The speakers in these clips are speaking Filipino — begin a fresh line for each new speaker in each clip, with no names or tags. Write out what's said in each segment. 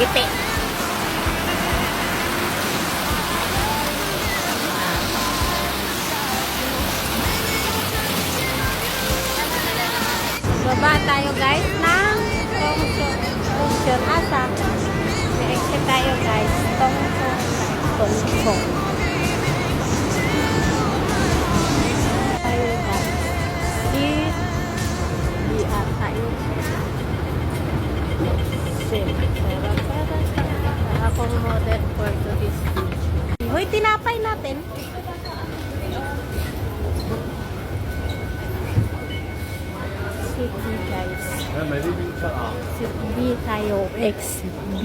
Giti. Baba tayo guys ng Tongchon Asa. Exit tayo guys. Tongchon. Tayo guys. Di tayo. Accommodate for today's video. Hoy, tinapay natin. XB guys. XB tayo. XB.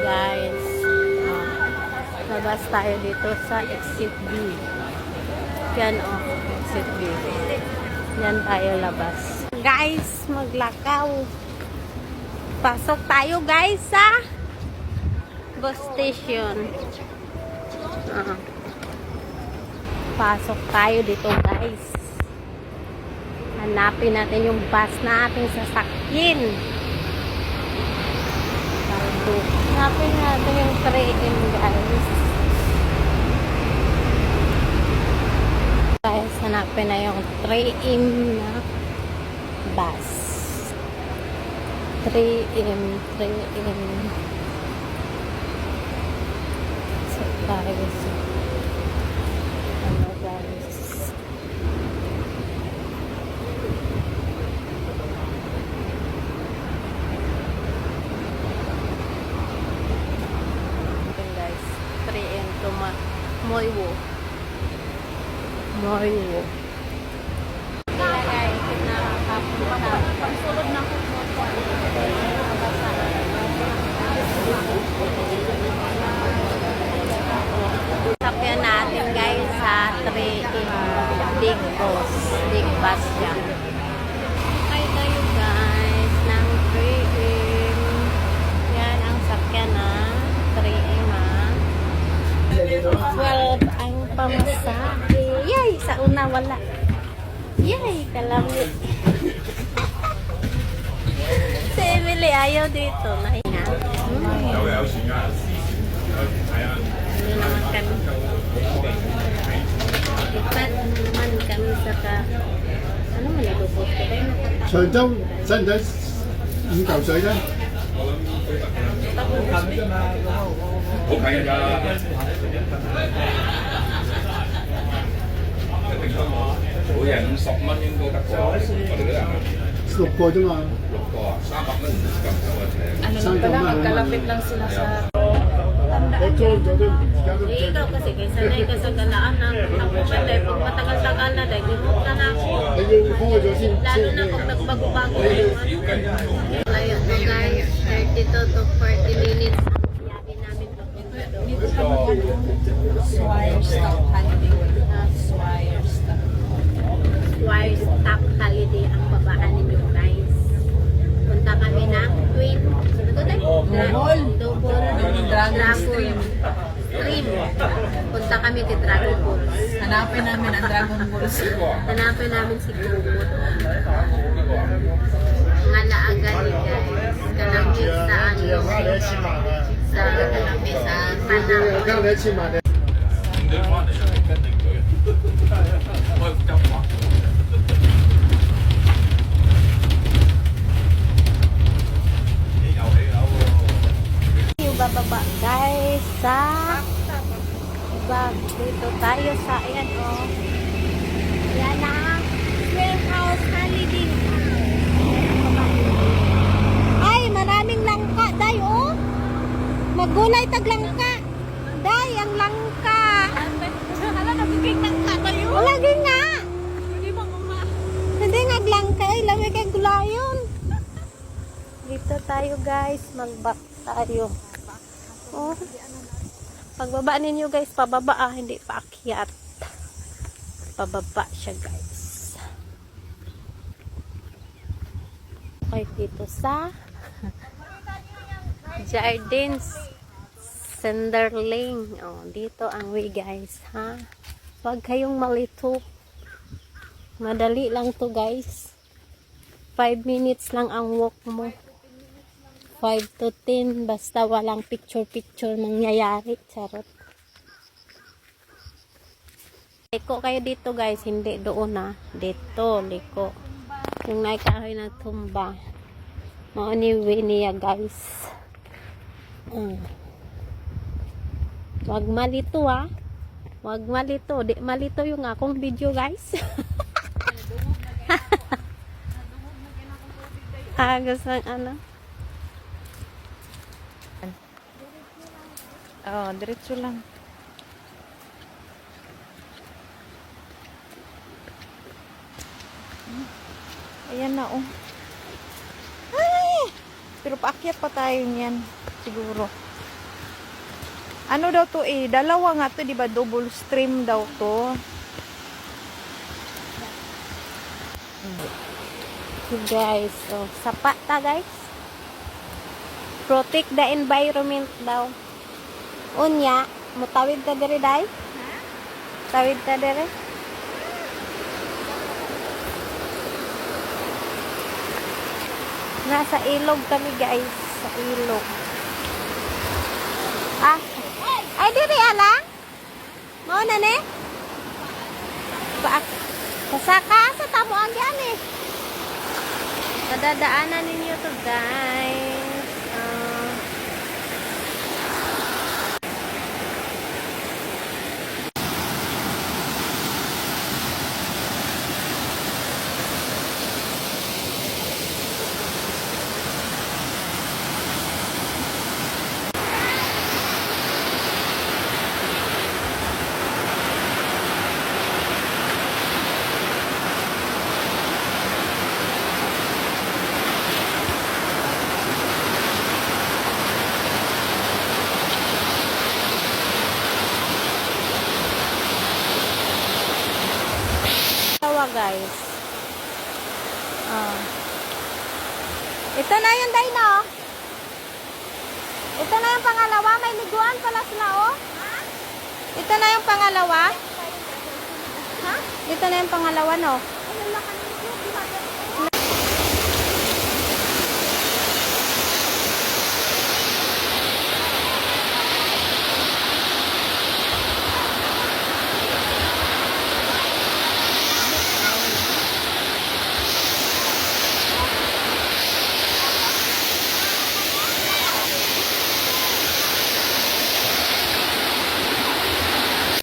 Guys. Labas tayo dito sa exit B. Yan o. Exit B. Yan tayo labas. Guys, maglakaw. Pasok tayo guys sa bus station. Pasok tayo dito guys. Hanapin natin yung bus na ating sasakyan. Hanapin natin yung train guys. Guys, hanapin na yung train na bus. 3M. So guys, ano guys, okay guys, 3M to Moiwo. Kaya guys, nakakapunta pagsulod ng sakyan natin guys sa 3M big bus yan. Okay tayo guys ng 3M. Yan ang sakyan na 3M ha. 12 ang pamasahe. Yay! Sa una wala. Yay! Kalamit. Si Emily ayaw dito. Nahinga. Ano naman kami? Ipat naman kami sa ano man nagubot ko kayo?
長洲使唔使5嚿水咧？
好近㗎，每人50蚊應該得啩？我哋嗰人
6個啫嘛。
6個啊，300蚊唔夠唔夠啊？
Ano lang pala, magkalapit lang sila sa...
我裝咗都而家都
Ikaw kasi kay sanay ka sa galaan na takupan dahil pag matagal-tagal na dahil gumot ka na ako.
你要開咗先
Lalo na pag nagbago-bago na yung ano. Ayun na guys, 32 to 40 minutes ang biyahe namin papunta doon.
Swire Stock Holiday. Swire Stock.
Swire Stock Holiday ang babaan ninyo guys. Punta kami ng Twin. Ano to tayo? Dragon Stream. Punta kami kay Dragon Balls.
Hanapin namin ang Dragon Balls.
Hanapin namin si Kumot. Nga naaga ni guys. Kalapit sa ano. Sa kalapit sa
我交
Panama.
你1千萬你。
你翻嚟啊？跟定佢，我執話。
Yung bababa guys sa bag. Dito tayo sa ayan o. Yan na. Warehouse Holiday. Ay, maraming langka. Day o. Magulay tag langka. Day, ang langka.
Hala, nabigay ng tayo.
Lagi nga.
Hindi ba mama?
Hindi nga langka. Ay, lami kay gulayon. Dito tayo guys. Mag-back tayo. Oh. Pagbaba ninyo guys, pababa hindi pa akyat. Pababa siya guys. Okay, dito sa Jardins Senderling. Oh, dito ang way guys, ha? Huwag kayong malito. Madali lang to guys. 5 minutes lang ang walk mo. 5 to 10 basta walang picture-picture mangyayari. Charot. Liko kayo dito guys, hindi doon na. Dito, liko. Yung naikahoy na tumba. Mauniwi niya guys. Wag malito ha. Wag malito. Di malito yung akong video guys. Agos ng ano.
Oh, diretso lang. Ayan na, oh. Ay! Pero paakyat pa tayo niyan, siguro. Ano daw to eh? Dalawa nga to, di ba? Double stream daw to.
So guys, so sapa ta guys. Protect the environment daw. Unya, mutawid ta dire dai? Tawid ta dire. Nasa ilog kami guys, sa ilog. Ah, ay diri alang? Mao na ne? Pasaka sa tamo ang yan eh. Padadaanan ninyo to guys. Guys. Ito na yung dino. Ito na yung pangalawa. May liguan pala sila, oh. Ito na yung pangalawa. Ha? Ito na yung pangalawa, no?